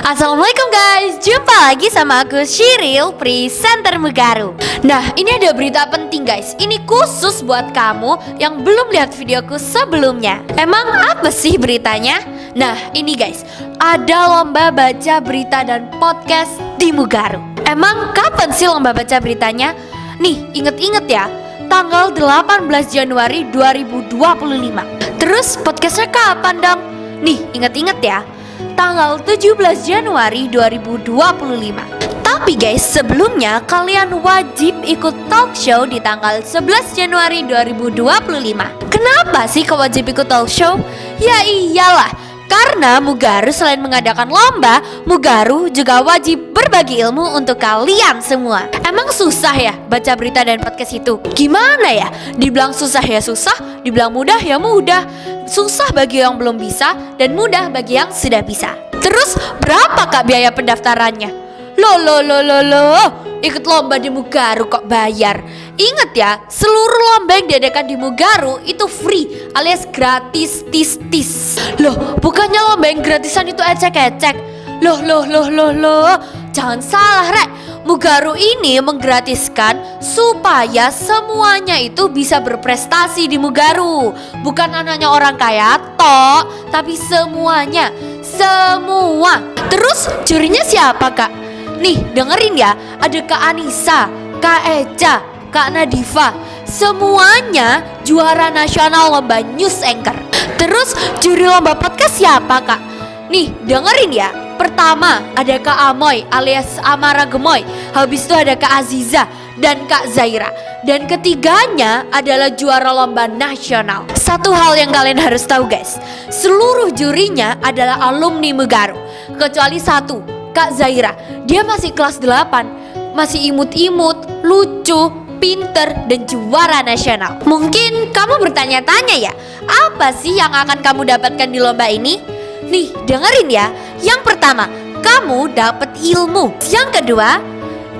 Assalamualaikum guys, jumpa lagi sama aku Shiril, presenter Mugaru. Nah, ini ada berita penting guys. Ini khusus buat kamu yang belum lihat videoku sebelumnya. Emang apa sih beritanya? Nah, ini guys, ada lomba baca berita dan podcast di Mugaru. Emang kapan sih lomba baca beritanya? Nih, inget-inget ya, tanggal 18 Januari 2025. Terus podcastnya kapan dong? Nih, inget-inget ya, tanggal 17 Januari 2025. Tapi guys, sebelumnya kalian wajib ikut talk show di tanggal 11 Januari 2025. Kenapa sih kau wajib ikut talk show? Ya iyalah, karena Mugaru selain mengadakan lomba, Mugaru juga wajib berbagi ilmu untuk kalian semua. Emang susah ya baca berita dan podcast itu? Gimana ya? Dibilang susah ya susah, dibilang mudah ya mudah. Susah bagi yang belum bisa dan mudah bagi yang sudah bisa. Terus berapa kak biaya pendaftarannya? Loh, ikut lomba di Mugaru kok bayar? Ingat ya, seluruh lomba yang diadakan di Mugaru itu free alias gratis tis. Loh, bukannya lomba yang gratisan itu ecek-ecek? Loh, jangan salah rek. Mugaru ini menggratiskan supaya semuanya itu bisa berprestasi di Mugaru. Bukan hanya orang kaya tok, tapi semuanya. Semua. Terus jurinya siapa kak? Nih dengerin ya, ada Kak Anissa, Kak Eca, Kak Nadifa. Semuanya juara nasional lomba news anchor. Terus juri lomba podcast siapa kak? Nih dengerin ya. Pertama ada Kak Amoy alias Amara Gemoy. Habis itu ada Kak Aziza dan Kak Zaira. Dan ketiganya adalah juara lomba nasional. Satu hal yang kalian harus tahu guys, seluruh jurinya adalah alumni Mugaru. Kecuali satu, Kak Zaira. Dia masih kelas 8, masih imut-imut, lucu, pinter, dan juara nasional. Mungkin kamu bertanya-tanya ya, apa sih yang akan kamu dapatkan di lomba ini? Nih dengerin ya. Yang pertama, kamu dapat ilmu. Yang kedua,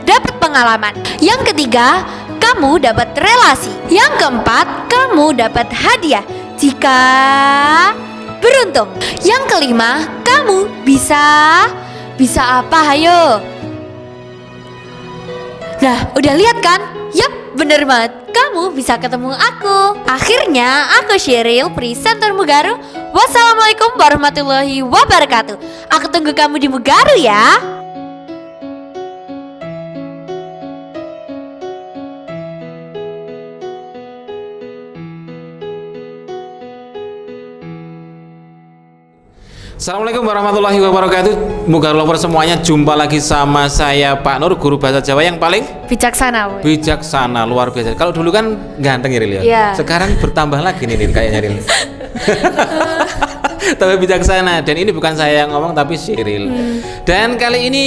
dapat pengalaman. Yang ketiga, kamu dapat relasi. Yang keempat, kamu dapat hadiah jika beruntung. Yang kelima, kamu bisa apa? Hayo. Nah, udah lihat kan? Yap, bener banget. Kamu bisa ketemu aku. Akhirnya, aku Shiril, presenter Mugaru. Wassalamualaikum warahmatullahi wabarakatuh. Aku tunggu kamu di Mugaru ya. Assalamualaikum warahmatullahi wabarakatuh. Mugaru lover semuanya, jumpa lagi sama saya Pak Nur, guru bahasa Jawa yang paling Bijaksana. bijaksana, luar biasa. Kalau dulu kan ganteng ya Ril ya. Iya. Sekarang bertambah lagi nih Ril, kayaknya Ril. Tapi bijaksana, dan ini bukan saya yang ngomong tapi Shiril. Dan kali ini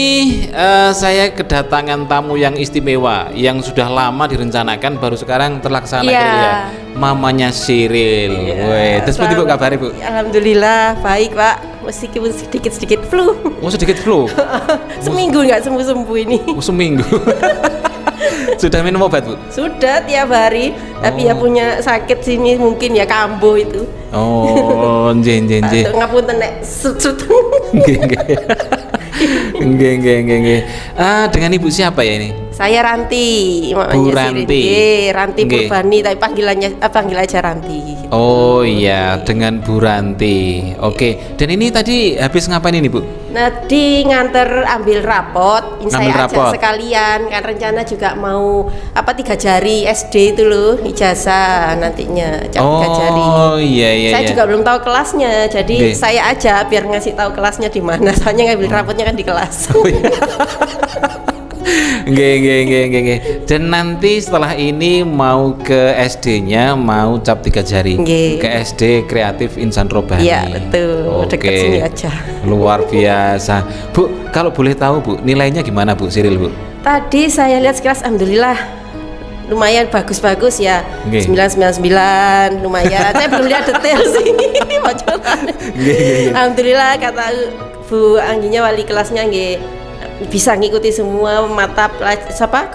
saya kedatangan tamu yang istimewa yang sudah lama direncanakan, baru sekarang terlaksana gitu ya. Mamanya Shiril. Woi, terus seperti Bu kabar Bu? Alhamdulillah baik Pak. Meskipun sedikit flu. Oh sedikit flu. Seminggu nggak sembuh ini. Oh, seminggu. Sudah minum obat Bu? Sudah tiap hari. Tapi ya punya sakit sini mungkin ya kambuh itu. Oh, nggih. Ngapunten nek sut. Nggih. Dengan Ibu siapa ya ini? Saya Ranti, Bu Ranti. Ranti Purbani, tapi panggil aja Ranti. Oh iya, dengan Bu Ranti. Oke. Dan ini tadi habis ngapain ini Bu? Nanti nganter ambil rapot, saya ajak sekalian kan rencana juga mau 3 jari SD itu loh, ijazah nantinya 3 jari. Oh iya. Saya juga belum tahu kelasnya, jadi saya aja biar ngasih tahu kelasnya di mana. Soalnya ngambil rapotnya kan di kelas. Oh, iya. Nggih. Dan nanti setelah ini mau ke SD-nya mau cap 3 jari. Nggih. Ke SD Kreatif Insan Robani. Iya, betul. Dekat sini aja. Luar biasa. Bu, kalau boleh tahu Bu, nilainya gimana Bu Shiril Bu? Tadi saya lihat sekilas alhamdulillah lumayan bagus ya. 999 lumayan. Saya belum lihat detail sih bocoran. Alhamdulillah kata Bu Angginya wali kelasnya nggih bisa ngikuti semua mata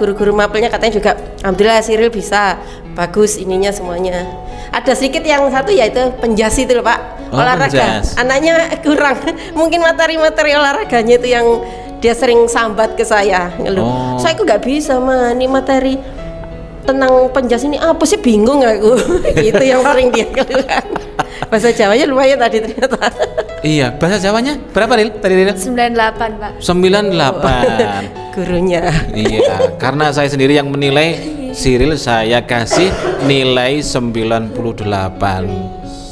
guru-guru mapelnya, katanya juga alhamdulillah Shiril bisa bagus ininya semuanya. Ada sedikit yang satu yaitu penjas itu loh Pak, olahraga. Penjas. Anaknya kurang, mungkin materi-materi olahraganya itu yang dia sering sambat ke saya, ngeluh. Saya kok nggak bisa mah, ini materi tentang penjas ini apa sih, bingung aku. Itu yang sering dia keluhkan. Bahasa Jawanya lumayan tadi ternyata. Iya, bahasa Jawanya berapa Ril? Tadi Ril? 98 Pak. 98. Gurunya. Iya, karena saya sendiri yang menilai Cyril, saya kasih nilai 98.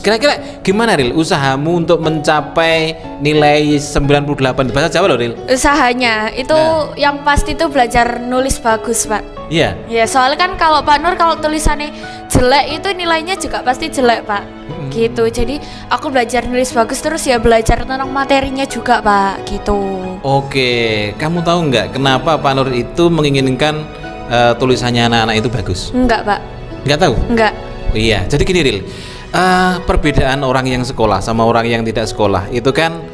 Kira-kira gimana Ril usahamu untuk mencapai nilai 98 di bahasa Jawa loh Ril? Usahanya itu yang pasti tuh belajar nulis bagus Pak. Iya. Ya soalnya kan kalau Pak Nur kalau tulisannya jelek itu nilainya juga pasti jelek Pak. Gitu. Jadi aku belajar nulis bagus terus ya belajar tentang materinya juga Pak. Gitu. Oke, kamu tahu nggak kenapa Pak Nur itu menginginkan tulisannya anak-anak itu bagus? Enggak Pak. Nggak tahu? Enggak. Oh, iya, jadi gini Ril, perbedaan orang yang sekolah sama orang yang tidak sekolah itu kan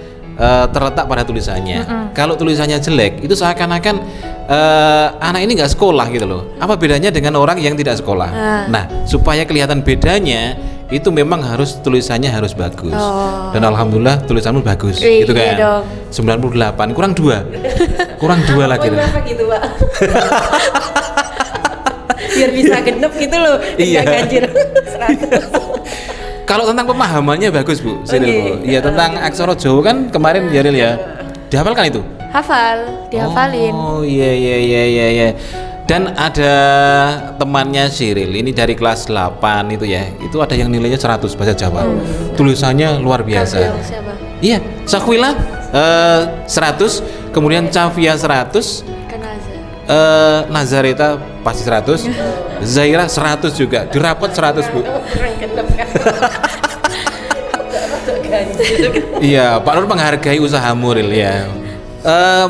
terletak pada tulisannya. Kalau tulisannya jelek, itu seakan-akan anak ini nggak sekolah gitu loh. Apa bedanya dengan orang yang tidak sekolah? Nah, supaya kelihatan bedanya, itu memang harus tulisannya harus bagus. Dan alhamdulillah tulisanmu bagus, gitu kan? Iya dong. 98 kurang 2, kurang 2 lagi. Kenapa gitu Pak? Biar bisa genep gitu loh. Iya. Nggak ganjil 100. Kalau tentang pemahamannya bagus Bu, Cyril Bu. Iya, tentang aksara Jawa kan kemarin ya Ril ya. Dihafalkan itu? Hafal, dihafalin. Oh iya. Dan ada temannya Cyril, ini dari kelas 8 itu ya. Itu ada yang nilainya 100 bahasa Jawa. Tulisannya luar biasa. Siapa? Iya, Sakwila 100, kemudian Cavia 100, Kenaza. Nazareta pasti 100, Zaira 100 juga, dirapot 100 Bu. Keren genep kan. Iya, Pak Nur menghargai usahamu Ril ya.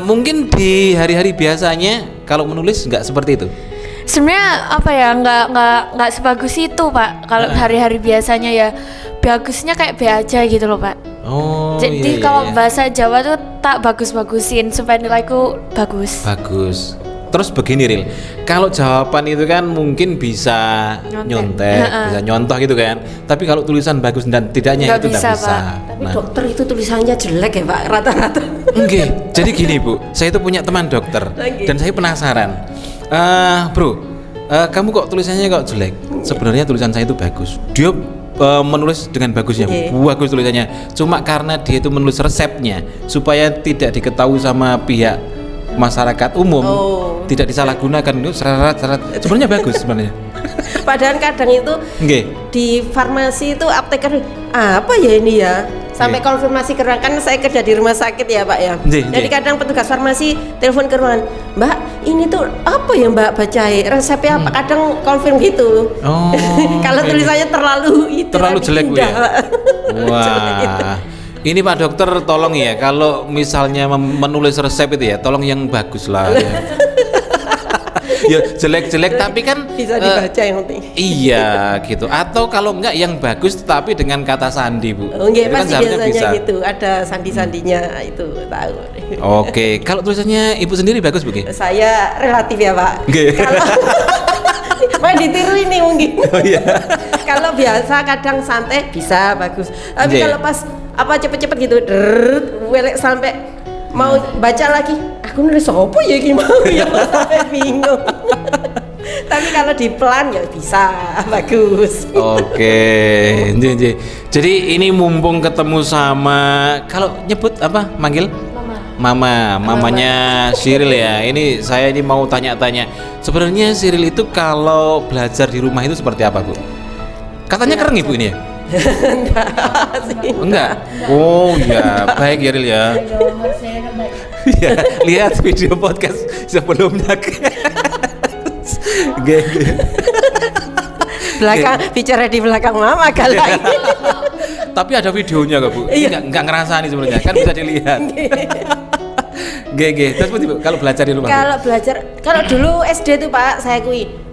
Mungkin di hari-hari biasanya kalau menulis nggak seperti itu. Sebenarnya apa ya nggak sebagus itu Pak. Kalau hari-hari biasanya ya bagusnya kayak B aja gitu loh Pak. Oh. Jadi iya, kalau iya. bahasa Jawa tuh tak bagus-bagusin supaya nilaiku bagus. Bagus. Terus begini Ril, kalau jawaban itu kan mungkin bisa nyontek, bisa nyontoh gitu kan. Tapi kalau tulisan bagus dan tidaknya Nggak itu nggak bisa, bisa. Pak. Tapi Nah, dokter itu tulisannya jelek ya Pak, rata-rata. enggak. Jadi gini Bu, saya itu punya teman dokter dan saya penasaran. Bro, kamu kok tulisannya kok jelek? Sebenarnya tulisan saya itu bagus. Dia menulis dengan bagusnya, bagus tulisannya. Cuma karena dia itu menulis resepnya supaya tidak diketahui sama pihak masyarakat umum, tidak disalahgunakan, itu syarat-syarat sebenarnya bagus sebenarnya. Padahal kadang itu di farmasi itu apteker apa ya ini ya, sampai konfirmasi ke ruangan. Kan saya kerja di rumah sakit ya Pak ya. Jadi kadang petugas farmasi telepon ke ruangan, Mbak ini tuh apa ya Mbak bacain resepnya apa, kadang konfirm gitu. Kalau tulisannya terlalu jelek Bu ya. Wah. Ini Pak Dokter tolong ya, kalau misalnya menulis resep itu ya, tolong yang bagus lah ya. Ya jelek-jelek tapi kan bisa dibaca yang penting. Iya gitu. Atau kalau enggak yang bagus tapi dengan kata sandi Bu. Enggak, Itu pasti kan biasanya bisa. gitu, ada sandi-sandinya itu tahu. Oke, kalau tulisannya Ibu sendiri bagus Bu? Saya relatif ya Pak. Kalau Pak ditiru ini mungkin. Oh iya. Kalau biasa kadang santai bisa bagus. Tapi kalau pas apa cepet-cepet gitu, welek sampai mau baca lagi, aku nulis apa ya gimana ya sampai bingung. Tapi kalau di pelan ya bisa bagus. Oke, jadi ini mumpung ketemu sama, kalau nyebut apa manggil? Mamanya Cyril ya. Ini saya ini mau tanya-tanya. Sebenarnya Cyril itu kalau belajar di rumah itu seperti apa Bu? Katanya keren Ibu ini ya? Enggak. Oh ya, baik ya Ril ya. Ya, lihat video podcast sebelumnya. Belakang bicara di belakang mama kalau Tapi ada videonya kok Bu. Enggak ngerasa nih sebenarnya, kan bisa dilihat. Terus Bu, kalau belajar di rumah. Kalau dulu SD tuh Pak, saya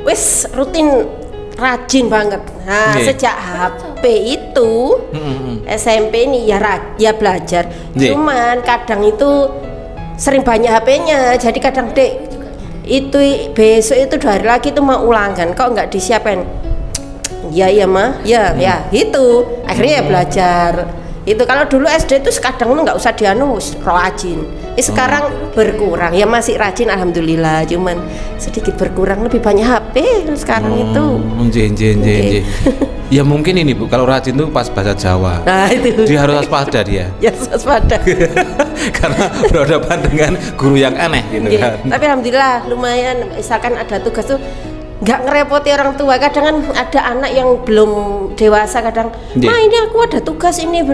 wis rutin rajin banget. Nah, sejak HP itu SMP ini ya belajar. Cuman kadang itu sering banyak HP-nya. Jadi kadang Dek itu besok itu 2 hari lagi itu mau ulangan, kok nggak disiapin? iya mah ya gitu akhirnya ya belajar itu. Kalau dulu SD itu kadang nggak usah dianu rajin. Sekarang berkurang ya, masih rajin alhamdulillah, cuman sedikit berkurang, lebih banyak HP sekarang itu. Ya mungkin ini Bu, kalau rajin tuh pas bahasa Jawa. Nah itu Dia harus waspada dia. ya waspada. Karena berhadapan dengan guru yang aneh gitu kan. Tapi alhamdulillah lumayan, misalkan ada tugas tuh nggak ngerepoti orang tua. Kadang kan ada anak yang belum dewasa, kadang ini aku ada tugas ini,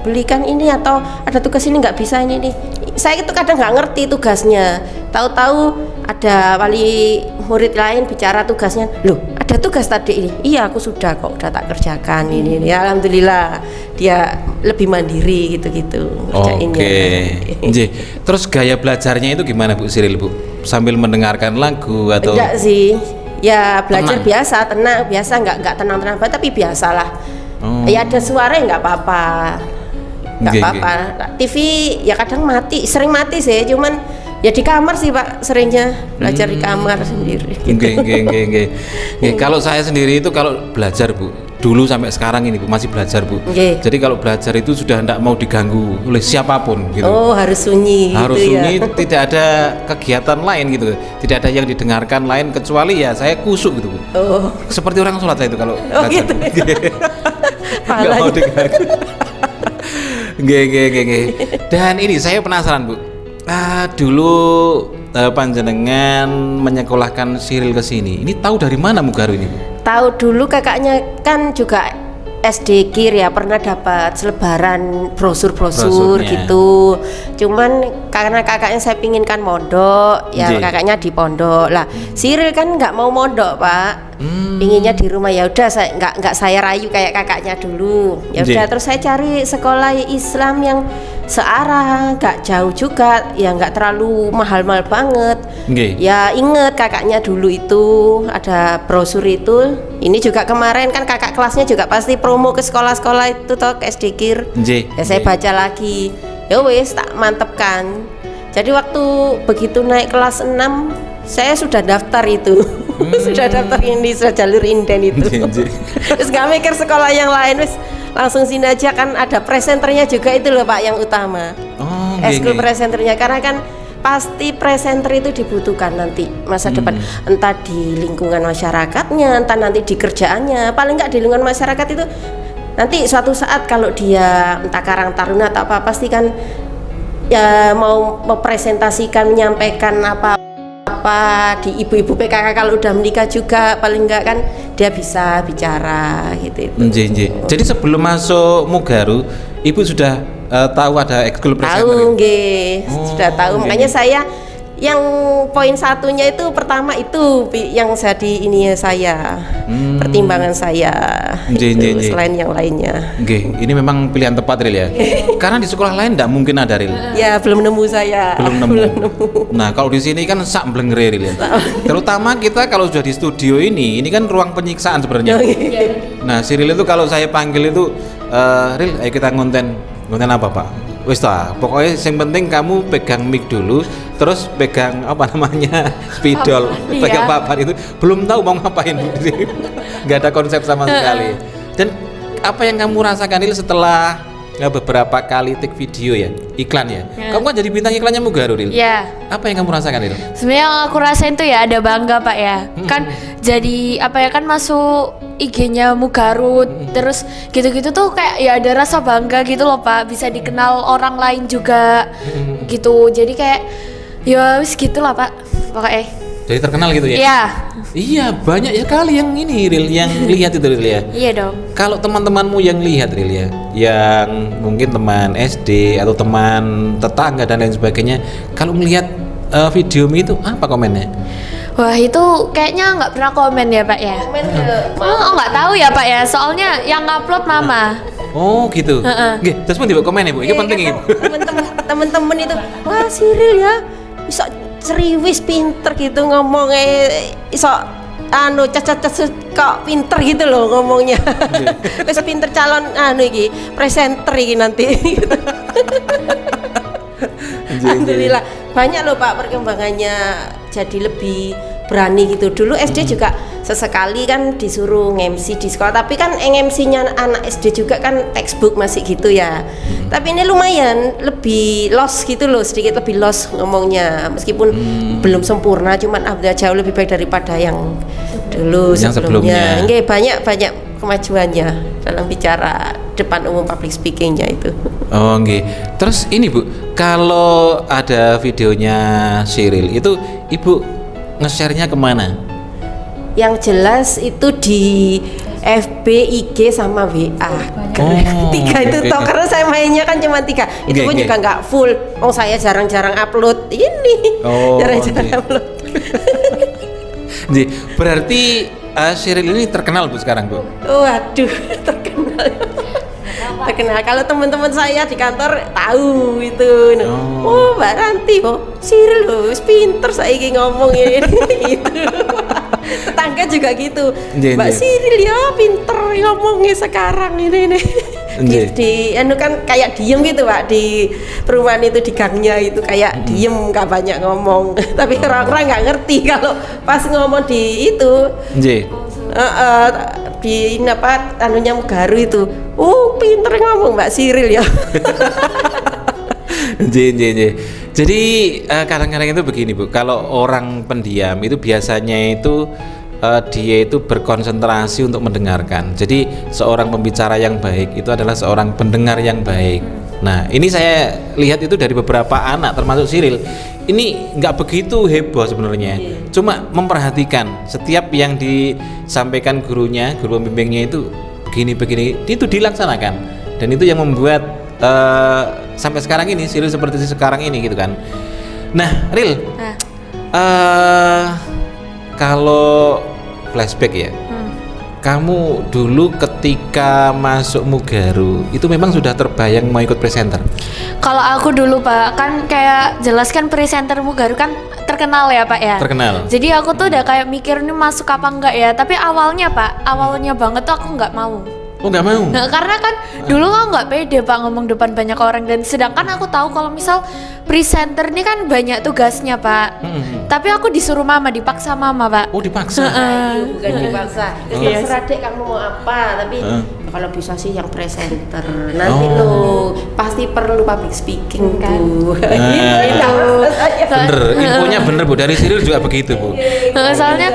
belikan ini, atau ada tugas ini nggak bisa ini nih. Saya itu kadang nggak ngerti tugasnya, tahu-tahu ada wali murid lain bicara tugasnya, loh ada tugas tadi ini, iya aku sudah kok, udah tak kerjakan ini. Ya alhamdulillah dia lebih mandiri gitu-gitu ngerjainnya. Terus gaya belajarnya itu gimana Bu Siril Bu? Sambil mendengarkan lagu atau? Enggak sih, ya belajar biasa, tenang biasa, nggak tenang-tenang banget, tapi biasalah. Ya ada suara nggak apa-apa, nggak apa-apa. TV ya kadang sering mati sih, cuman ya di kamar sih Pak, seringnya belajar di kamar sendiri gitu. Kalau saya sendiri itu kalau belajar Bu, dulu sampai sekarang ini Bu, masih belajar Bu. Jadi kalau belajar itu sudah tidak mau diganggu oleh siapapun gitu. Oh harus sunyi. Harus gitu sunyi, ya. tidak ada kegiatan lain gitu, tidak ada yang didengarkan lain kecuali ya saya kusuk gitu Bu. Seperti orang sholat saya itu kalau belajar. Gitu. Nggak mau diganggu. Dan ini saya penasaran Bu. Dulu panjenengan menyekolahkan Siril ke sini. Ini tahu dari mana Mugaru ini? Tahu dulu kakaknya kan juga SD Kir ya, pernah dapat selebaran brosur gitu. Cuman karena kakaknya saya pingin kan mondok, ya kakaknya di pondok. Lah, Siril kan nggak mau mondok, Pak. Pinginnya di rumah. Ya udah, saya nggak saya rayu kayak kakaknya dulu. Ya udah, terus saya cari sekolah Islam yang searah, nggak jauh juga, ya nggak terlalu mahal-mahal banget. Ya inget kakaknya dulu itu ada brosur itu. Ini juga kemarin kan kakak kelasnya juga pasti promo ke sekolah-sekolah itu toh, ke SD Kir. Ya saya baca lagi. Ya wes tak mantepkan. Jadi waktu begitu naik kelas 6 saya sudah daftar itu. Sudah daftar ini, sudah jalur inden itu. Terus gak mikir sekolah yang lain, wes langsung sini aja, kan ada presenternya juga itu loh Pak yang utama. Eskul presenternya, karena kan pasti presenter itu dibutuhkan nanti masa depan, entah di lingkungan masyarakatnya, entah nanti di kerjaannya. Paling nggak di lingkungan masyarakat itu nanti suatu saat kalau dia entah Karang Taruna atau apa, pasti kan ya mau mempresentasikan, menyampaikan apa di ibu-ibu PKK kalau udah menikah juga, paling enggak kan dia bisa bicara gitu. Jadi sebelum masuk Mugaru, Ibu sudah tahu ada ekskul presenter? Tahu, sudah tahu. Makanya saya yang poin satunya itu pertama itu yang jadi ini saya pertimbangan saya itu, selain yang lainnya. Ini memang pilihan tepat Ril ya. Karena di sekolah lain tidak mungkin ada Ril. Ya belum nemu saya. Belum nemu. Nah kalau di sini kan sak blengre Ril ya. Terutama kita kalau sudah di studio ini kan ruang penyiksaan sebenarnya. Nah si Ril itu kalau saya panggil itu, Ril, ayo kita ngonten apa Pak? Wis ta, pokoknya yang penting kamu pegang mic dulu, terus pegang apa namanya spidol, pegang papan itu, belum tahu mau ngapain, nggak ada konsep sama sekali. Dan apa yang kamu rasakan ini setelah beberapa kali take video ya, iklan ya? Kamu kan jadi bintang iklannya Mugaru, Ril. Apa yang kamu rasakan, Ril? Sebenarnya yang aku rasain tuh ya ada bangga Pak ya, kan jadi apa ya, kan masuk IG-nya Mugaru, terus gitu-gitu tuh kayak ya ada rasa bangga gitu loh Pak, bisa dikenal orang lain juga gitu. Jadi kayak ya wis gitulah Pak, pokoknya. Jadi terkenal gitu ya? Iya. Iya, banyak ya kali yang ini Ril, yang lihat itu Ril ya. Iya dong. Kalau teman-temanmu yang lihat Ril ya, yang mungkin teman SD atau teman tetangga dan lain sebagainya, kalau melihat videomu itu apa komennya? Wah itu kayaknya nggak pernah komen ya Pak ya. Komen ke nggak tahu ya Pak ya, soalnya yang ngupload Mama. Oh gitu. Terus pun tiba komen ya Bu, ini penting itu. Temen-temen itu, wah Siril ya bisa ceriwis, pinter gitu ngomongnya, iso cacat kok pinter gitu loh ngomongnya. Wis pinter calon iki presenter iki nanti. Alhamdulillah banyak loh Pak perkembangannya, jadi lebih berani gitu. Dulu SD juga sesekali kan disuruh nge-MC di sekolah, tapi kan nge-MC-nya anak SD juga kan textbook masih gitu ya. Tapi ini lumayan lebih los gitu loh, sedikit lebih los ngomongnya meskipun belum sempurna, cuman alhamdulillah jauh lebih baik daripada yang dulu Yang sebelumnya. Nggih, banyak kemajuannya dalam bicara depan umum public speakingnya itu. Oh, nggih. Terus ini Bu, kalau ada videonya Cyril itu Ibu nge-share-nya kemana? Yang jelas itu di FB, IG sama WA. Tiga itu toh, karena saya mainnya kan cuma 3. Itu pun juga nggak full. Oh, saya jarang-jarang upload ini. Oh, jarang-jarang upload. Jadi berarti Cyril ini terkenal Bu sekarang Bu? Waduh, terkenal. Terkenal. Kalau teman-teman saya di kantor tahu itu. Oh, Mbak Ranti, Cyril loh, pinter saiki ngomong ini. Gitu. Tetangga juga gitu. Mbak Cyril ya pinter ngomongnya sekarang ini. Di anu kan kayak diem gitu Pak, di perumahan itu di gangnya itu kayak diem, nggak banyak ngomong. Tapi orang-orang nggak ngerti kalau pas ngomong di itu. Di apa anunya Mugaru itu, pinter ngomong Mbak Cyril ya. Jadi kadang-kadang itu begini Bu, kalau orang pendiam itu biasanya itu dia itu berkonsentrasi untuk mendengarkan. Jadi seorang pembicara yang baik itu adalah seorang pendengar yang baik. Nah, ini saya lihat itu dari beberapa anak termasuk Cyril. Ini nggak begitu heboh sebenarnya. Cuma memperhatikan setiap yang disampaikan gurunya, guru pembimbingnya itu begini-begini, itu dilaksanakan. Dan itu yang membuat sampai sekarang ini Cyril seperti sekarang ini gitu kan. Nah, Ril, kalau flashback ya, kamu dulu ketika masuk Mugaru itu memang sudah terbayang mau ikut presenter? Kalau aku dulu Pak, kan kayak jelaskan presenter Mugaru kan terkenal ya Pak ya. Terkenal. Jadi aku tuh udah kayak mikir ini masuk apa enggak ya. Tapi awalnya Pak, awalnya banget tuh aku nggak mau. Oh, nggak mau? Nah, karena kan dulu aku nggak pede Pak ngomong depan banyak orang, dan sedangkan aku tahu kalau misal presenter ini kan banyak tugasnya Pak. Tapi aku disuruh mama, dipaksa mama Pak. Oh, dipaksa? Bukan dipaksa. Terserah dek kamu mau apa, tapi kalau bisa sih yang presenter. Nanti lo pasti perlu public speaking tuh. Bener, infonya bener Bu, dari Cyril juga begitu Bu. Soalnya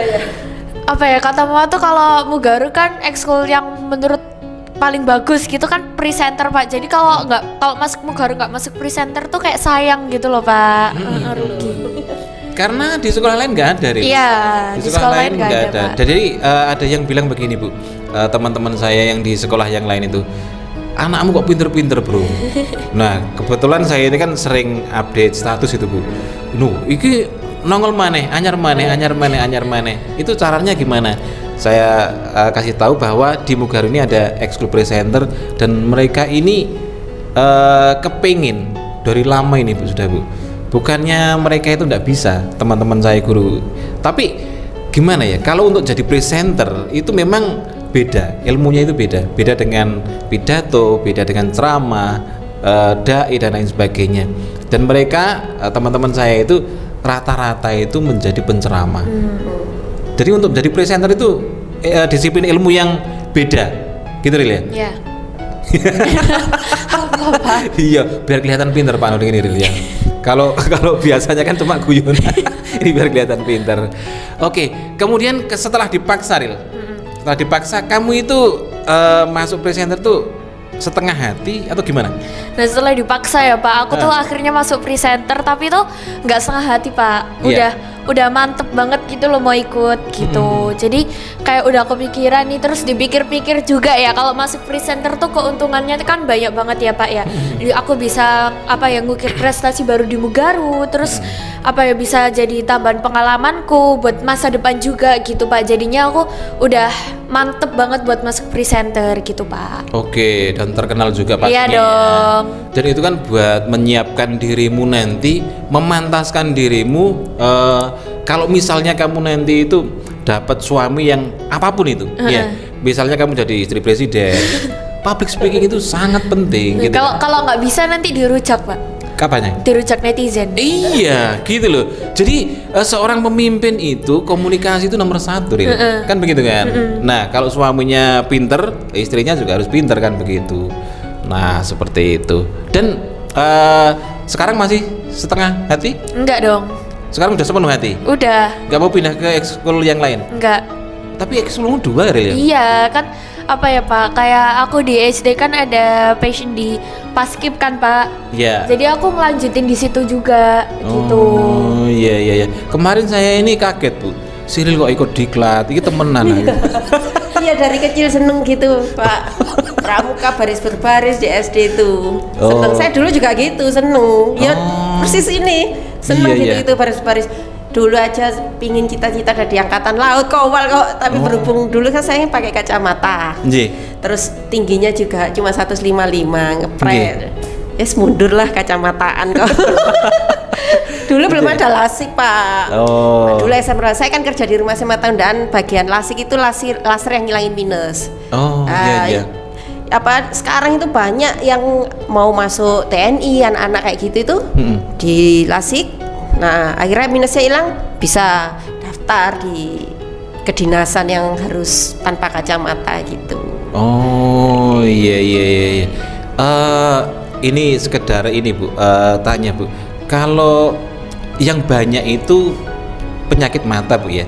apa ya, kata mama tuh kalau Mugaru kan ekskul yang menurut paling bagus gitu kan presenter Pak. Jadi kalau masuk Mugaru nggak masuk presenter tuh kayak sayang gitu loh Pak. Rugi. Karena di sekolah lain nggak ada, Ril. Iya, di sekolah lain nggak ada. Jadi ada yang bilang begini Bu, teman-teman saya yang di sekolah yang lain itu, anakmu kok pinter-pinter Bro. Nah, kebetulan saya ini kan sering update status itu Bu. Iki nongol maneh, anyar maneh. Itu caranya gimana? Saya kasih tahu bahwa di Mugaru ini ada ekskul presenter dan mereka ini kepingin dari lama ini Bu, sudah Bu. Bukannya mereka itu nggak bisa, teman-teman saya guru. Tapi gimana ya? Kalau untuk jadi presenter itu memang beda, ilmunya itu beda dengan pidato, beda dengan ceramah, dai dan lain sebagainya. Dan mereka teman-teman saya itu rata-rata itu menjadi penceramah. Jadi untuk jadi presenter itu disiplin ilmu yang beda, gitu Ril ya? Iya. Iya, biar kelihatan pinter Pak Nurdin ini Ril ya. Kalau biasanya kan cuma guyon, ini biar kelihatan pinter. Oke, kemudian setelah dipaksa Ril, setelah dipaksa kamu itu masuk presenter tuh setengah hati atau gimana? Nah, setelah dipaksa ya Pak, aku tuh akhirnya masuk presenter, tapi tuh nggak setengah hati Pak. Udah mantep banget gitu loh mau ikut gitu. Jadi kayak udah kepikiran nih, terus dipikir-pikir juga ya kalau masuk presenter tuh keuntungannya kan banyak banget ya Pak ya. Jadi aku bisa ngukir prestasi baru di Mugaru, terus bisa jadi tambahan pengalamanku buat masa depan juga gitu Pak. Jadinya aku udah mantep banget buat masuk presenter gitu Pak. Oke, dan terkenal juga pastinya. Iya dong. Dan itu kan buat menyiapkan dirimu nanti, memantaskan dirimu kalau misalnya kamu nanti itu dapat suami yang apapun itu, ya. Misalnya kamu jadi istri presiden, public speaking itu sangat penting gitu. Kalau nggak bisa nanti dirujak Pak. Kapannya? dirujak netizen. Iya, gitu loh. Jadi seorang pemimpin itu komunikasi itu nomor satu, Ril. Kan begitu kan? Nah, kalau suaminya pinter, istrinya juga harus pinter kan begitu. Nah, seperti itu. Dan sekarang masih setengah hati? Enggak dong. Sekarang udah sepenuh hati? Udah. Gak mau pindah ke ekskul yang lain? Enggak. Tapi ekskul 2 Ril ya? Iya kan, apa ya Pak, kayak aku di SD kan ada passion di Paskib kan Pak. Iya. Jadi aku ngelanjutin di situ juga gitu. Oh iya. Kemarin saya ini kaget Bu, Cyril kok ikut diklat, ini temenan aku. Iya dari kecil seneng gitu Pak. Pramuka baris berbaris di SD itu. Seneng. Saya dulu juga gitu seneng. Ya persis ini seneng gitu baris-baris. Dulu aja pingin cita-cita ada di angkatan laut kowal kok, tapi berhubung dulu kan saya pakai kacamata. Terus tingginya juga cuma 155 ngepret. Mundur lah kacamataan kok. Dulu belum ada lasik Pak. Nah, dulu SMA saya kan kerja di rumah SMA Tondaan, bagian lasik itu laser yang ngilangin minus. Iya. Apa sekarang itu banyak yang mau masuk TNI anak-anak kayak gitu itu di lasik. Nah akhirnya minusnya hilang, bisa daftar di kedinasan yang harus tanpa kacamata gitu. Oh iya. Ini sekedar ini Bu, tanya Bu, kalau yang banyak itu penyakit mata Bu ya,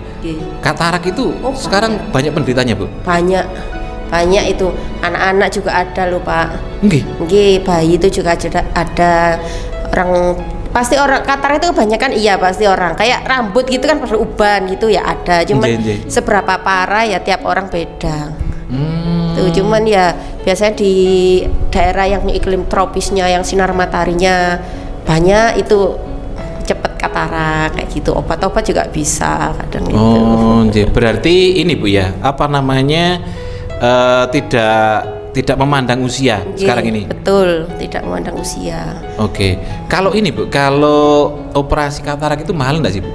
katarak itu sekarang banyak penderitanya Bu? Banyak itu, anak-anak juga ada loh Pak. Nggih, bayi itu juga ada. Orang pasti orang katarak itu kebanyakan pasti orang kayak rambut gitu kan perlu uban gitu ya ada, cuman seberapa parah ya tiap orang beda. Tuh cuman ya biasanya di daerah yang iklim tropisnya yang sinar mataharinya banyak itu cepet katarak kayak gitu, obat-obat juga bisa kadang gitu. Berarti ini Bu ya, apa namanya, tidak memandang usia sekarang ini. Betul, tidak memandang usia. Oke. Kalau ini Bu, kalau operasi katarak itu mahal enggak sih Bu?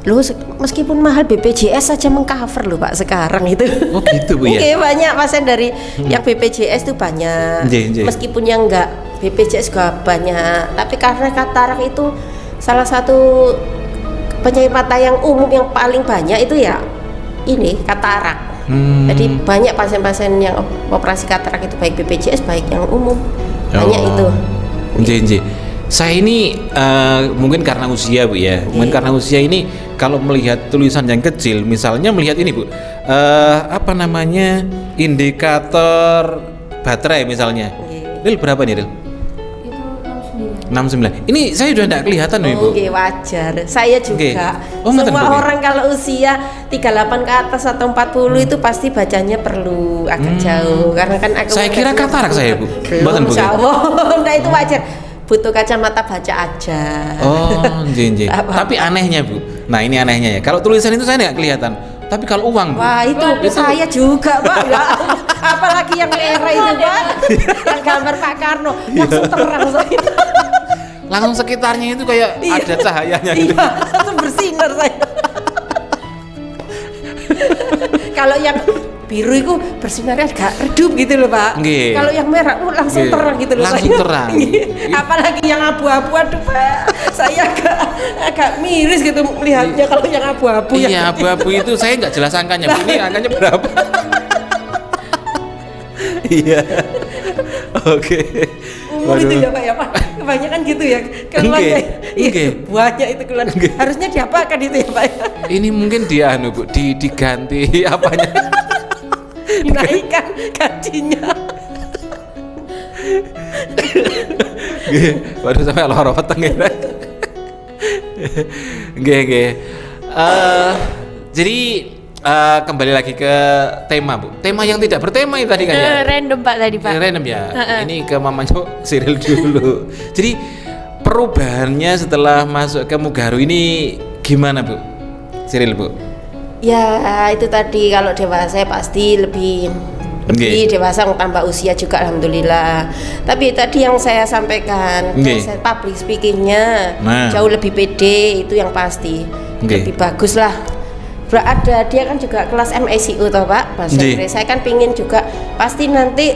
Loh, meskipun mahal BPJS saja mengcover loh Pak sekarang itu. Oh gitu Bu ya. Oke, banyak pasien dari yang BPJS itu banyak. Meskipun yang enggak BPJS juga banyak, tapi karena katarak itu salah satu penyakit mata yang umum yang paling banyak itu ya ini katarak. Jadi banyak pasien-pasien yang operasi katarak itu baik BPJS baik yang umum banyak itu. Saya ini mungkin karena usia Bu ya, mungkin karena usia ini kalau melihat tulisan yang kecil, misalnya melihat ini Bu, apa namanya, indikator baterai misalnya, Ril berapa nih Ril? 69. Ini saya udah enggak kelihatan nih Bu. Wajar. Saya juga. Semua orang kalau usia 38 ke atas atau 40 itu pasti bacanya perlu agak jauh karena kan aku saya kira katarak saya Bu. Belum Bu. Nah itu wajar. Butuh kacamata baca aja. Tapi anehnya Bu. Nah ini anehnya ya. Kalau tulisan itu saya enggak kelihatan. Tapi kalau uang Bu. Wah itu saya juga Pak. Ya, apalagi yang merah itu Pak. Yang gambar Pak Karno langsung terang saya. Langsung sekitarnya itu kayak ada cahayanya gitu. Iya, langsung bersinar saya. Kalau yang biru itu bersinarnya agak redup gitu loh Pak. Kalau yang merah langsung terang gitu loh. Langsung terang. Apalagi yang abu-abu, aduh Pak, saya agak miris gitu melihatnya kalau yang abu-abu. Iya, abu-abu itu saya nggak jelas angkanya. Ini angkanya berapa? Iya. Oke. Itu ya Pak ya Pak. Kebanyakan gitu ya. Keluarnya. Banyak itu keluar. Harusnya diapakan itu ya Pak. Ini mungkin dia Bu, diganti apanya? Naikkan gajinya. Baru sampai loro weteng ya. Jadi kembali lagi ke tema Bu. Tema yang tidak bertema itu tadi kan ya? Random Pak tadi Pak. Random ya. Ini ke Mama Cyril dulu. Jadi perubahannya setelah masuk ke Mugaru ini gimana Bu? Cyril Bu? Ya itu tadi kalau dewasa pasti lebih dewasa, tambah usia juga alhamdulillah. Tapi tadi yang saya sampaikan, saya public speakingnya jauh lebih pede, itu yang pasti. Lebih bagus lah. Ada dia kan juga kelas MACU toh Pak, bahasa Inggris. Saya kan pingin juga pasti nanti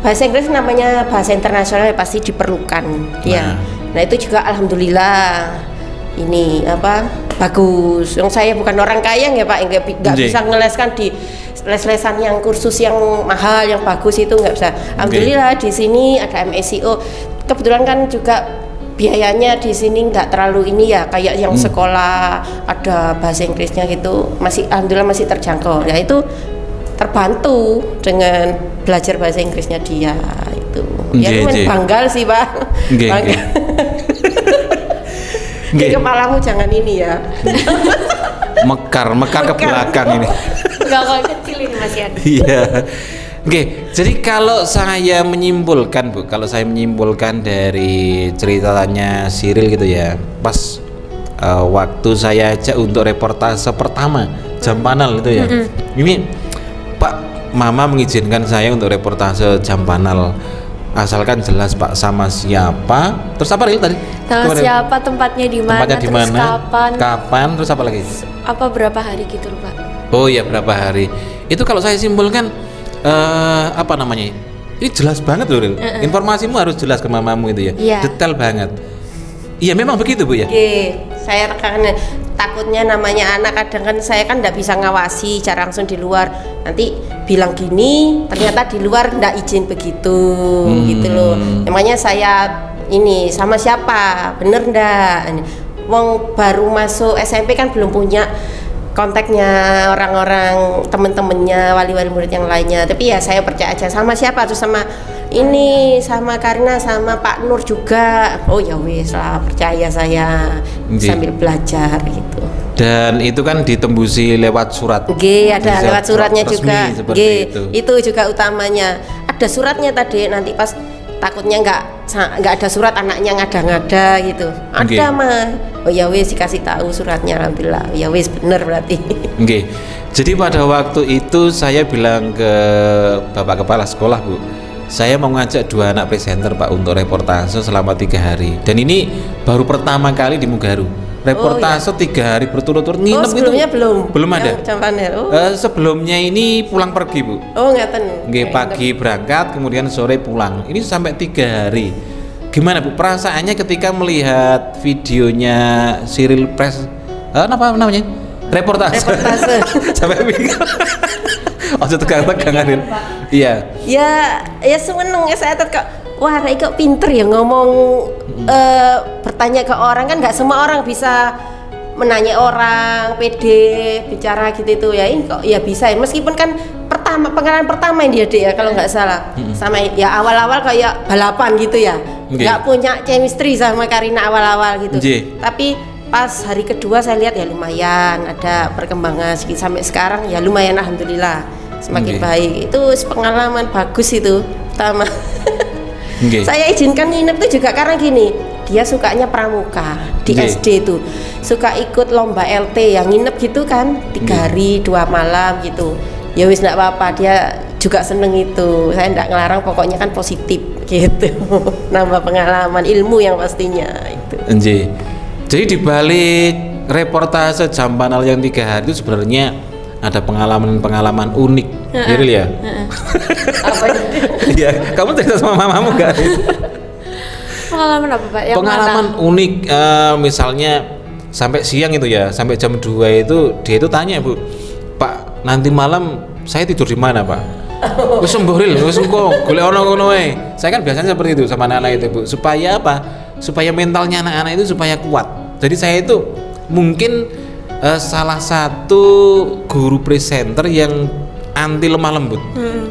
bahasa Inggris namanya bahasa internasional pasti diperlukan. Ya. Nah itu juga alhamdulillah ini apa bagus. Yang saya bukan orang kaya ya Pak, nggak bisa ngeleskan di les-lesan yang kursus yang mahal yang bagus itu nggak bisa. Alhamdulillah di sini ada MSCO. Kebetulan kan juga biayanya di sini nggak terlalu ini ya kayak yang sekolah ada bahasa Inggrisnya gitu, masih alhamdulillah masih terjangkau. Ya itu terbantu dengan belajar bahasa Inggrisnya dia itu. Ya bangga sih Pak. Bangga. Kepalamu jangan ini ya. Mekar ke belakang ini. Enggak kok kecil ini Mas Yan. Iya. Oke, jadi kalau saya menyimpulkan dari ceritanya Cyril gitu ya, pas waktu saya ajak untuk reportase pertama Jam Panel itu ya, ini Pak Mama mengizinkan saya untuk reportase Jam Panel, asalkan jelas Pak sama siapa, terus apa Ril tadi? Sama siapa, tempatnya di mana, kapan, terus apa lagi? Apa berapa hari gitu loh Pak? Oh ya berapa hari? Itu kalau saya simpulkan apa namanya? Ini jelas banget loh Ril. Informasimu harus jelas ke mamamu itu ya. Detail banget. Iya memang begitu Bu ya. Oke, saya tekankan takutnya namanya anak kadang kan saya kan nggak bisa ngawasi cara langsung di luar. Nanti bilang gini, ternyata di luar nggak izin begitu, gitu loh. Emangnya saya ini sama siapa? Bener ndak? Wong baru masuk SMP kan belum punya kontaknya orang-orang temen-temennya wali-wali murid yang lainnya, tapi ya saya percaya aja sama siapa tuh sama ini sama Karina sama Pak Nur juga. Oh ya wes lah percaya saya sambil belajar gitu. Dan itu kan ditembusi lewat surat. Ada lewat suratnya juga. Itu juga utamanya. Ada suratnya tadi nanti pas takutnya nggak ada surat anaknya ngada-ngada gitu. Ada mah. Oh ya wes dikasih tahu suratnya alhamdulillah. Ya wes bener berarti. Jadi pada waktu itu saya bilang ke Bapak Kepala Sekolah Bu, saya mau ngajak 2 anak presenter Pak untuk reportase selama 3 hari. Dan ini baru pertama kali di Mugaru. Reportase 3 hari berturut-turut nginep itu. Sebelumnya belum ada. Sebelumnya ini pulang pergi Bu. Oh ngaten. Pagi berangkat kemudian sore pulang. Ini sampai 3 hari. Gimana Bu perasaannya ketika melihat videonya Cyril Press apa namanya? Reportase. Sampai bingung. Tegang Adil. Iya. Ya seneng saya kok. Wah, Rai kok pinter ya ngomong bertanya ke orang kan nggak semua orang bisa menanya orang, pede bicara gitu itu ya. Ini kok ya bisa ya meskipun kan pengalaman pertama yang dia ya kalau nggak salah. Sama ya awal-awal kayak balapan gitu ya. Nggak punya chemistry sama Karina awal-awal gitu. Tapi pas hari kedua saya lihat ya lumayan ada perkembangan sampai sekarang ya lumayan alhamdulillah semakin baik. Itu pengalaman bagus itu pertama. Saya izinkan nginep itu juga karena gini, dia sukanya pramuka di SD itu suka ikut lomba LT yang nginep gitu kan 3 hari 2 malam gitu. Ya wis nggak apa-apa, dia juga seneng itu. Saya nggak ngelarang, pokoknya kan positif gitu. Nambah pengalaman ilmu yang pastinya itu. Jadi dibalik reportase Jam Panel yang 3 hari itu sebenarnya ada pengalaman unik, Cyril ya? Apa itu? Iya, kamu cerita sama mamamu nggak? Pengalaman apa Pak? Yang pengalaman mana? unik, misalnya sampai siang itu ya, sampai jam 2 itu dia itu tanya Bu, Pak nanti malam saya tidur di mana Pak? Wis semboril, wis engko golek ono ngono wae. Saya kan biasanya seperti itu sama anak-anak itu Bu, supaya apa? Supaya mentalnya anak-anak itu supaya kuat. Jadi saya itu mungkin salah satu guru presenter yang anti lemah lembut.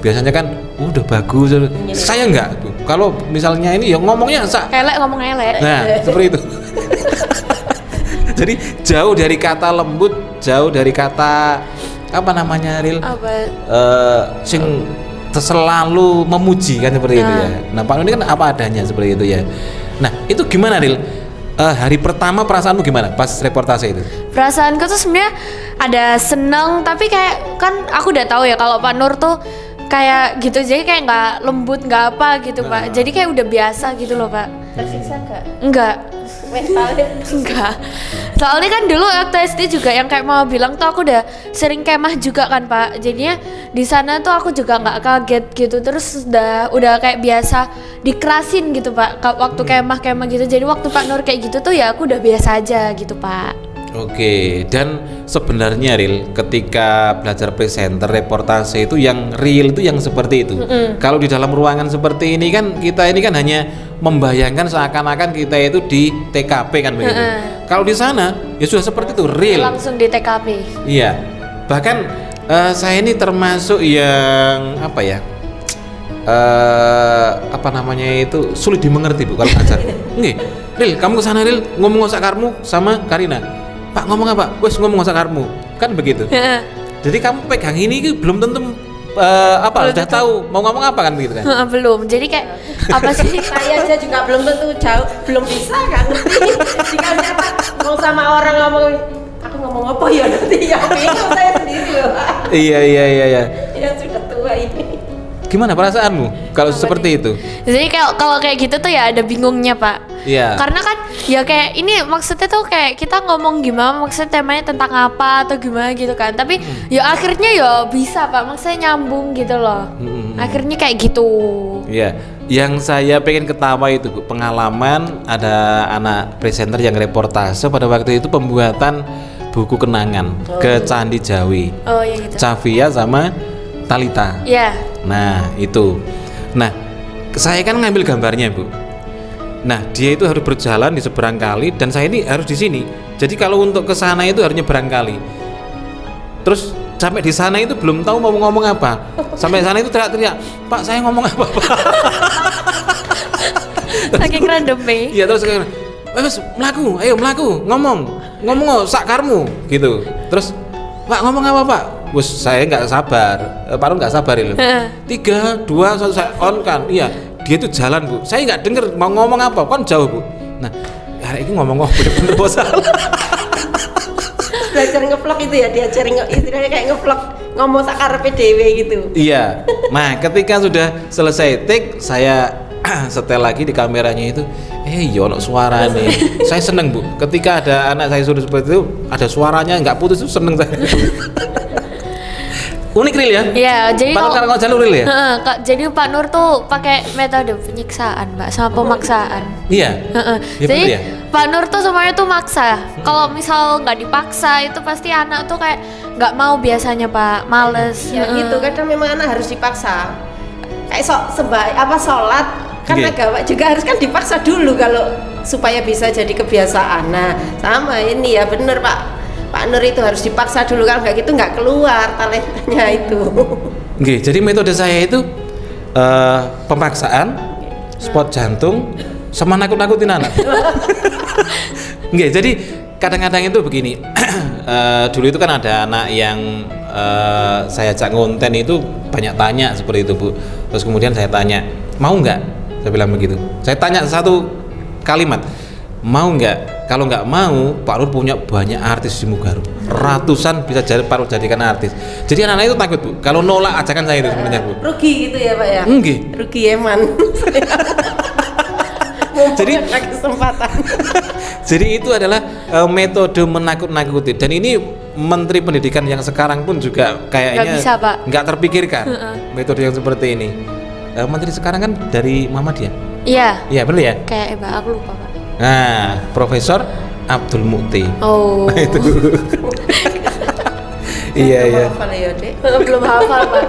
Biasanya kan udah bagus. Saya enggak Bu. Kalau misalnya ini ya ngomongnya ngomong elek. Nah, seperti itu. Jadi jauh dari kata lembut, jauh dari kata apa namanya Ril? Sing selalu memuji kan seperti itu ya. Nah, Pak ini kan apa adanya seperti itu ya. Nah, itu gimana Ril? Hari pertama perasaanmu gimana pas reportase itu? Perasaanku tuh sebenarnya ada seneng, tapi kayak kan aku udah tahu ya kalau Pak Nur tuh kayak gitu, jadi kayak nggak lembut nggak apa gitu Pak. Jadi kayak udah biasa gitu loh Pak. Tersiksa nggak? Enggak. mentalnya. Enggak. Soalnya kan dulu waktu SD juga yang kayak mau bilang tuh aku udah sering kemah juga kan Pak. Jadinya di sana tuh aku juga nggak kaget gitu. Terus udah kayak biasa dikerasin gitu Pak. Waktu kemah gitu. Jadi waktu Pak Nur kayak gitu tuh ya aku udah biasa aja gitu Pak. Oke, dan sebenarnya Ril, ketika belajar presenter reportase itu yang real itu yang seperti itu. Kalau di dalam ruangan seperti ini kan kita ini kan hanya membayangkan seakan-akan kita itu di TKP kan begitu. Kalau di sana ya sudah seperti itu real. Langsung di TKP. Iya. Bahkan saya ini termasuk yang apa ya? Apa namanya itu sulit dimengerti Bu kalau ngajar. Nggih, Ril, kamu kesana Ril, ngomong sakarmu sama Karina. Pak ngomong apa? Wes ngomong sakarmu. Kan begitu. Jadi kamu pegang ini belum tentu sudah tahu mau ngomong apa kan begitu kan? Belum. Jadi kayak apa sih? Saya aja juga belum tentu jauh, belum bisa kan. Jika siapa mau sama orang ngomong, aku ngomong apa ya nanti ya bingung saya sendiri loh. Iya. Yang sudah tua ini. Gimana perasaanmu kalau seperti itu? Jadi kalau kayak gitu tuh ya ada bingungnya Pak. Iya. Karena kan ya kayak ini maksudnya tuh kayak kita ngomong gimana, maksudnya temanya tentang apa atau gimana gitu kan. Tapi ya akhirnya ya bisa Pak, maksudnya nyambung gitu loh. Akhirnya kayak gitu. Iya. Yang saya pengen ketawa itu Bu, pengalaman ada anak presenter yang reportase pada waktu itu pembuatan buku kenangan ke Candi Jawi. Oh ya gitu. Cavia sama Talita. Iya. Nah itu. Nah saya kan ngambil gambarnya Bu. Nah dia itu harus berjalan di seberang kali dan saya ini harus di sini. Jadi kalau untuk ke sana itu harus nyeberang kali. Terus sampai di sana itu belum tahu mau ngomong apa. Sampai sana itu teriak-teriak, Pak saya ngomong apa Pak? Saking random Iya terus kayak, wes melaku, ayo melaku, ngomong sakarmu gitu. Terus Pak ngomong apa Pak? Wes saya nggak sabar, Pak Nur nggak sabar itu. 3, 2, 1 saya on kan, iya dia itu jalan Bu. Saya nggak denger mau ngomong apa, kan jauh Bu. Nah hari ini ngomong bener-bener bosan. Belajar ngevlog itu ya, diajarin istilahnya kayak ngevlog ngomong sakarepe dhewe gitu. Iya. Nah ketika sudah selesai take saya setel lagi di kameranya itu, ono suara nih. Saya seneng Bu. Ketika ada anak saya suruh seperti itu, ada suaranya nggak putus itu seneng saya. Unik Ril ya? Iya, jadi Pak Nur jalur Ril ya? Jadi Pak Nur tuh pakai metode penyiksaan, Mbak, sama pemaksaan. Iya. Ya, jadi ya? Pak Nur tuh semuanya tuh maksa. Kalau misal nggak dipaksa itu pasti anak tuh kayak nggak mau biasanya Pak, males. Ya gitu, kadang memang anak harus dipaksa. Kayak sholat kan agama juga harus kan dipaksa dulu kalau supaya bisa jadi kebiasaan. Nah sama ini ya bener Pak Nur itu harus dipaksa dulu, kalau nggak gitu nggak keluar talentanya itu. Oke, jadi metode saya itu pemaksaan, spot jantung, sama nakut-nakutin anak. Oke, jadi kadang-kadang itu begini. Dulu itu kan ada anak yang saya ajak ngonten itu banyak tanya seperti itu Bu. Terus kemudian saya tanya, mau nggak? Saya bilang begitu. Saya tanya satu kalimat, mau nggak? Kalau nggak mau, Pak Nur punya banyak artis di Mugaru, ratusan bisa jadi Pak Nur jadikan artis. Jadi anak-anak itu takut Bu, kalau nolak ajakan saya itu sebenarnya Bu. Rugi gitu ya Pak ya? Enggak. Rugi eman. Jadi kesempatan. Jadi itu adalah metode menakut-nakuti, dan ini Menteri Pendidikan yang sekarang pun juga kayaknya nggak terpikirkan metode yang seperti ini. Menteri sekarang kan dari Muhammadiyah. Iya. Iya benar ya? Kayak aku lupa Pak. Nah, Profesor Abdul Mukti. Oh. Nah, itu. Iya. Belum hafal Pak.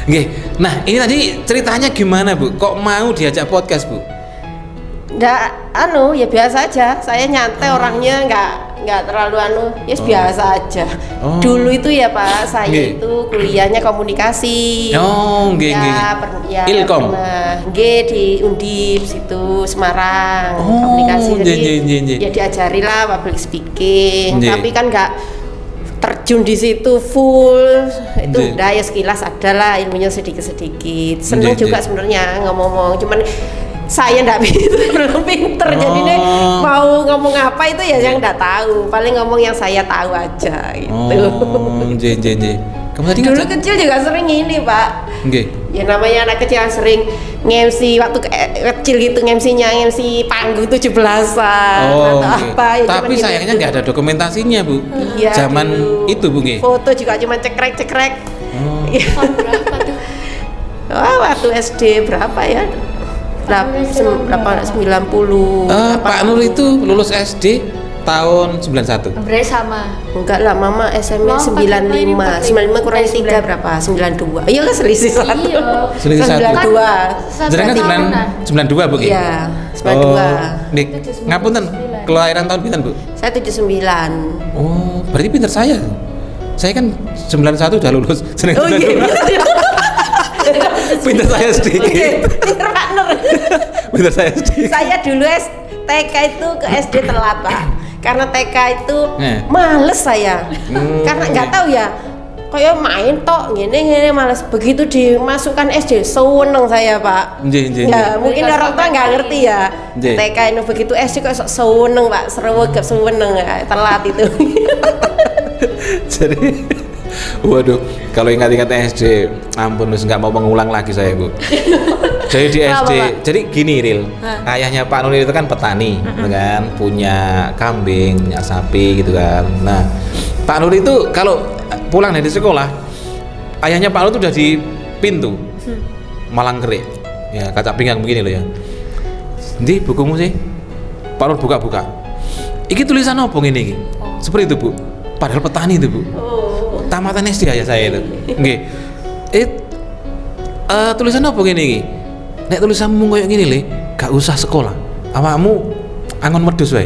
Oke. Nah, ini tadi ceritanya gimana Bu? Kok mau diajak podcast Bu? Nggak, ya biasa aja. Saya nyantai orangnya, nggak terlalu biasa aja. Dulu itu ya Pak, saya itu kuliahnya komunikasi. Ya, Ilkom. Di Undip situ Semarang, komunikasi. Jadi ya diajari lah public speaking. Tapi kan nggak terjun di situ full. Itu udah ya sekilas ada lah ilmunya sedikit-sedikit. Seneng juga sebenarnya ngomong-ngomong. Cuman saya enggak belum pinter. Jadi nih mau ngomong apa itu ya yang enggak tahu. Paling ngomong yang saya tahu aja gitu. Nggih. Kamu tadi dulu kecil juga sering ini, Pak. Nggih. Ya namanya anak kecil yang sering nge-MC waktu kecil gitu, nge-MC panggung 17-an atau apa ya. Tapi sayangnya nggak ada dokumentasinya, Bu. Iya, zaman dulu. itu, Bu, nggih. Foto juga cuma cekrek-cekrek. Tahun berapa tuh? Waktu SD berapa ya? 90. Pak Nur itu lulus SD tahun 91. Berarti sama. Enggak lah, Mama SMP Mama 95. 95 kurang 3 berapa? 92. Iya kan selisih 1. Iya. Selisih 1. 92. Jenengan 92, Bu, nggih? Iya, 92. Dik, ngapunten, kelahiran tahun pinten, Bu? Saya 79. Oh, berarti pinter saya. Saya kan 91 udah lulus. Oh iya. Pinter saya sedikit. Pinter Pak Nur. Pinter saya sedikit. Saya dulu TK itu ke SD telat, Pak. Karena TK itu males saya. Karena nggak tahu ya. Kayak main tok gini males. Begitu dimasukkan SD seneng saya, Pak. Ya, mungkin orang tua nggak ngerti ya. TK itu begitu SD kok seneng, Pak. Serwegep seneng ya. Telat itu. Jadi waduh, kalau ingat-ingat SD, ampun, nggak mau mengulang lagi saya, Bu. Jadi di SD, jadi gini Ril, ayahnya Pak Nur itu kan petani, gitu kan, punya kambing, punya sapi, gitu kan. Nah, Pak Nur itu kalau pulang dari sekolah, ayahnya Pak Nur itu udah di pintu, malang kerik, ya kaca pinggang begini loh ya. Nanti bukumu sih, Pak Nur buka-buka. Iki tulisan apa ini? Seperti itu, Bu. Padahal petani itu, Bu. Tamatan SD ayah saya itu. Nggih. Tulisan apa gini? Nek tulisanmu koyo ngene le, gak usah sekolah. Awakmu angon wedhus wae.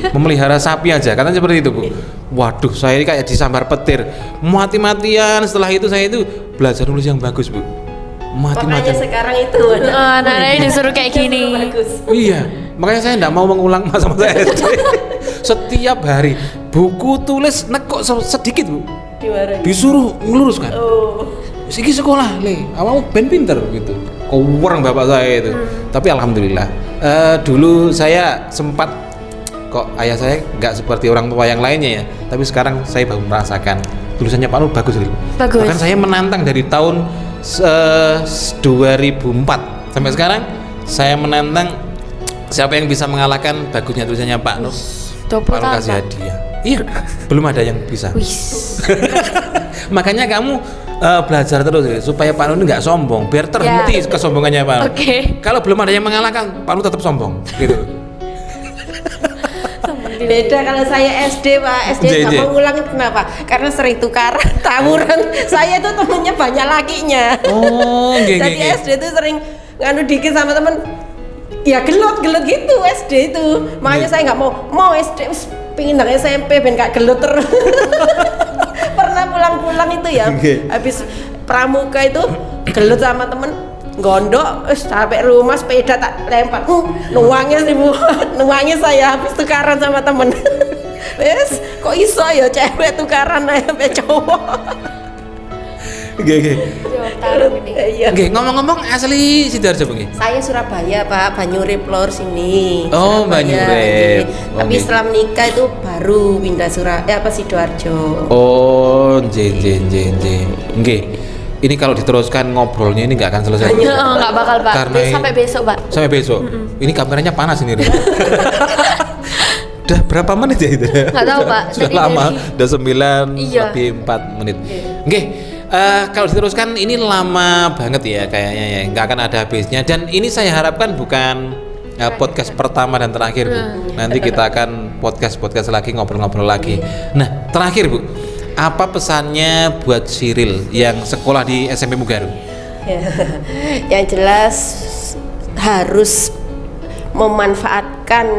Memelihara sapi aja, katanya seperti itu, Bu. Waduh, saya ini kayak disambar petir. Mati-matian, setelah itu saya itu belajar nulis yang bagus, Bu. Makanya Mati-matian. sekarang itu Anak-anak disuruh kayak gini. Iya, makanya saya enggak mau mengulang masa-masa SD. Setiap hari buku tulis nekok sedikit, Bu. Disuruh ngeluruskan. Iki sekolah le, awakmu ben pinter gitu. Kurang bapak saya itu. Tapi alhamdulillah, dulu saya sempat kok ayah saya nggak seperti orang tua yang lainnya ya. Tapi sekarang saya baru merasakan tulisannya Pak Nur bagus. Bagus. Bahkan saya menantang dari tahun 2004 sampai sekarang saya menantang siapa yang bisa mengalahkan bagusnya tulisannya Pak Nur. Pak Nur kasih hadiah. Iya, belum ada yang bisa. Makanya kamu belajar terus ya, supaya Pak Nur nggak sombong, biar terhenti kesombongannya Pak Nur. Kalau belum ada yang mengalahkan, Pak Nur tetap sombong, gitu. Beda kalau saya SD, Pak. SD nggak mau ngulang, kenapa? Karena sering tukaran, tawuran. Saya tuh temennya banyak lakinya. Jadi SD tuh sering nganu dikit sama temen. Ya gelut gitu SD itu. Makanya saya nggak mau SD. Pingin nang SMP ben gak gelut terus. Pernah pulang itu ya, habis pramuka itu gelut sama temen, gondok, sampai rumah sepeda tak lempar, nuangis saya habis tukaran sama temen. Wes kok iso ya cewek tukaran sampai cowok. Oke. Ngomong-ngomong asli Sidoarjo nggih? Saya Surabaya, Pak, Banyurip Lor sini. Oh, Banyurip. Tapi setelah menikah itu baru pindah Sidoarjo. Oh, nggih. Ini kalau diteruskan ngobrolnya ini nggak akan selesai. Nggak bakal, Pak. Karena sampai besok, Pak. Sampai besok. Ini kameranya panas ini. Udah berapa menit ya itu? Nggak tahu, Pak. Sudah lama, udah 9 lebih 4 menit. Nggih. Kalau diteruskan ini lama banget ya kayaknya ya, nggak akan ada habisnya. Dan ini saya harapkan bukan podcast pertama dan terakhir, Bu. Nanti kita akan podcast lagi, ngobrol-ngobrol lagi. Nah, terakhir, Bu, apa pesannya buat Cyril yang sekolah di SMP Mugaru? Yang jelas harus memanfaatkan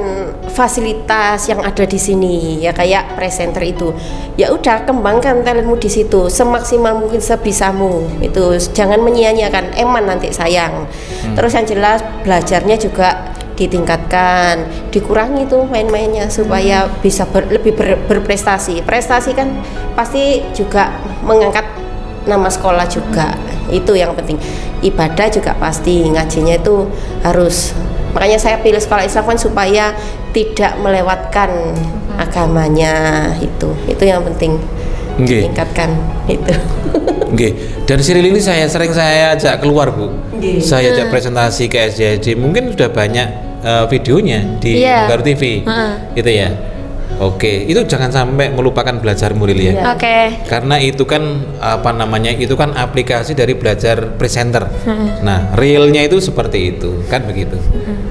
fasilitas yang ada di sini ya, kayak presenter itu. Ya udah, kembangkan talentmu di situ semaksimal mungkin sebisamu. Itu jangan menyia-nyiakan, eman nanti sayang. Terus yang jelas belajarnya juga ditingkatkan, dikurangi tuh main-mainnya supaya bisa lebih berprestasi. Prestasi kan pasti juga mengangkat nama sekolah juga. Itu yang penting. Ibadah juga pasti, ngajinya itu harus Makanya saya pilih sekolah Islam kan supaya tidak melewatkan agamanya itu yang penting ditingkatkan itu. Oke. Dan Siril ini sering saya ajak keluar Bu. Saya ajak presentasi ke SJJ, mungkin sudah banyak videonya di Mugaru TV, gitu ya. Oke, itu jangan sampai melupakan belajar Muril ya. Oke. Karena itu kan itu kan aplikasi dari belajar presenter. Nah, realnya itu seperti itu, kan begitu.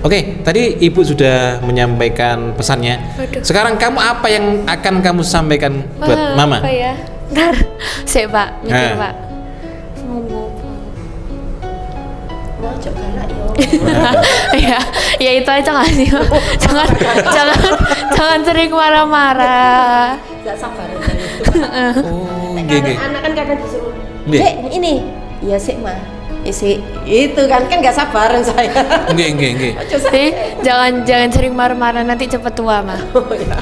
Oke, tadi Ibu sudah menyampaikan pesannya. Sekarang kamu apa yang akan kamu sampaikan buat Mama? Apa ya? Ntar, saya Pak, mikir Pak. Mau coba lah Ya itu aja nggak sih? Jangan sering marah-marah. Gak sabar. Oh, Anak kan kadang disuruh, Dek, ini, iya sih mah. Isi itu kan gak sabaran saya. Nggih. Jangan sering marah-marah, nanti cepet tua mah. Oh ya.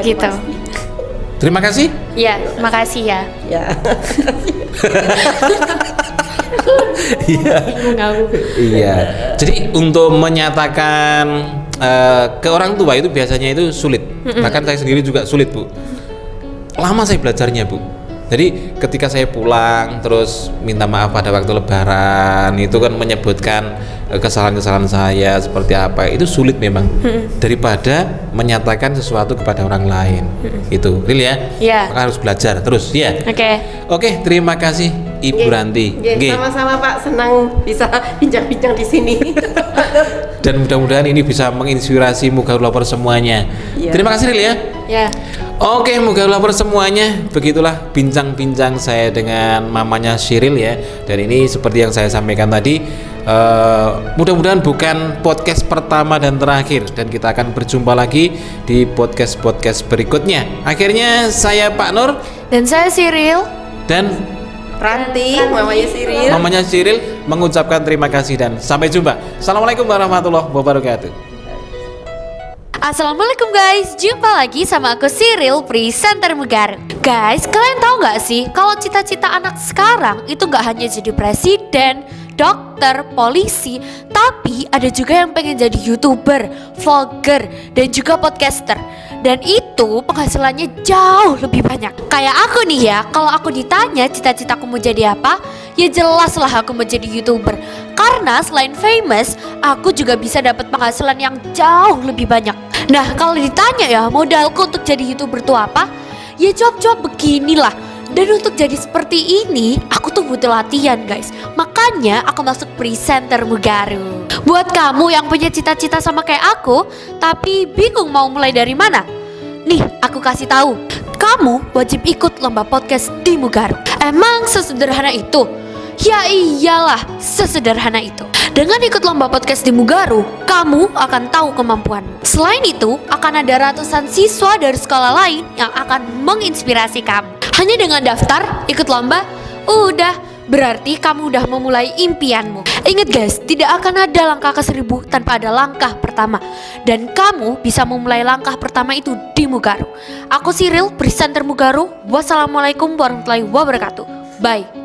Gitu. Terima kasih. Ya, makasih ya. Ya. Iya. Jadi untuk menyatakan ke orang tua itu biasanya itu sulit. Bahkan saya sendiri juga sulit, Bu. Lama saya belajarnya, Bu. Jadi ketika saya pulang terus minta maaf pada waktu lebaran, itu kan menyebutkan kesalahan-kesalahan saya seperti apa, itu sulit memang daripada menyatakan sesuatu kepada orang lain. Itu real ya? Iya. Maka harus belajar terus ya. Oke, terima kasih Ibu Ranti. Sama-sama Pak, senang bisa bincang-bincang di sini. Dan mudah-mudahan ini bisa menginspirasi Mugaru Lover semuanya. Terima kasih real ya. Ya. Oke, Mugaru Lover semuanya, begitulah bincang-bincang saya dengan mamanya Siril ya. Dan ini seperti yang saya sampaikan tadi, mudah-mudahan bukan podcast pertama dan terakhir, dan kita akan berjumpa lagi di podcast-podcast berikutnya. Akhirnya saya Pak Nur Dan saya Siril dan Ranti, mamanya Siril mengucapkan terima kasih dan sampai jumpa. Assalamualaikum warahmatullahi wabarakatuh. Assalamualaikum guys, jumpa lagi sama aku Siril, presenter Mugaru. Guys, kalian tahu nggak sih kalau cita-cita anak sekarang itu nggak hanya jadi presiden, dokter, polisi, tapi ada juga yang pengen jadi YouTuber, vlogger, dan juga podcaster. Dan itu penghasilannya jauh lebih banyak. Kayak aku nih ya, kalau aku ditanya cita-citaku mau jadi apa, ya jelas lah aku mau jadi YouTuber. Karena selain famous, aku juga bisa dapat penghasilan yang jauh lebih banyak. Nah, kalau ditanya ya modalku untuk jadi YouTuber tuh apa? Ya jawab-jawab beginilah. Dan untuk jadi seperti ini, aku tuh butuh latihan guys. Makanya aku masuk presenter Mugaru. Buat kamu yang punya cita-cita sama kayak aku, tapi bingung mau mulai dari mana? Nih, aku kasih tahu. Kamu wajib ikut lomba podcast di Mugaru. Emang sesederhana itu? Ya iyalah, sesederhana itu. Dengan ikut lomba podcast di Mugaru, kamu akan tahu kemampuanmu. Selain itu, akan ada ratusan siswa dari sekolah lain yang akan menginspirasi kamu. Hanya dengan daftar, ikut lomba, udah, berarti kamu udah memulai impianmu. Ingat guys, tidak akan ada langkah ke 1000 tanpa ada langkah pertama. Dan kamu bisa memulai langkah pertama itu di Mugaru. Aku Siril, presenter Mugaru. Wassalamualaikum warahmatullahi wabarakatuh. Bye.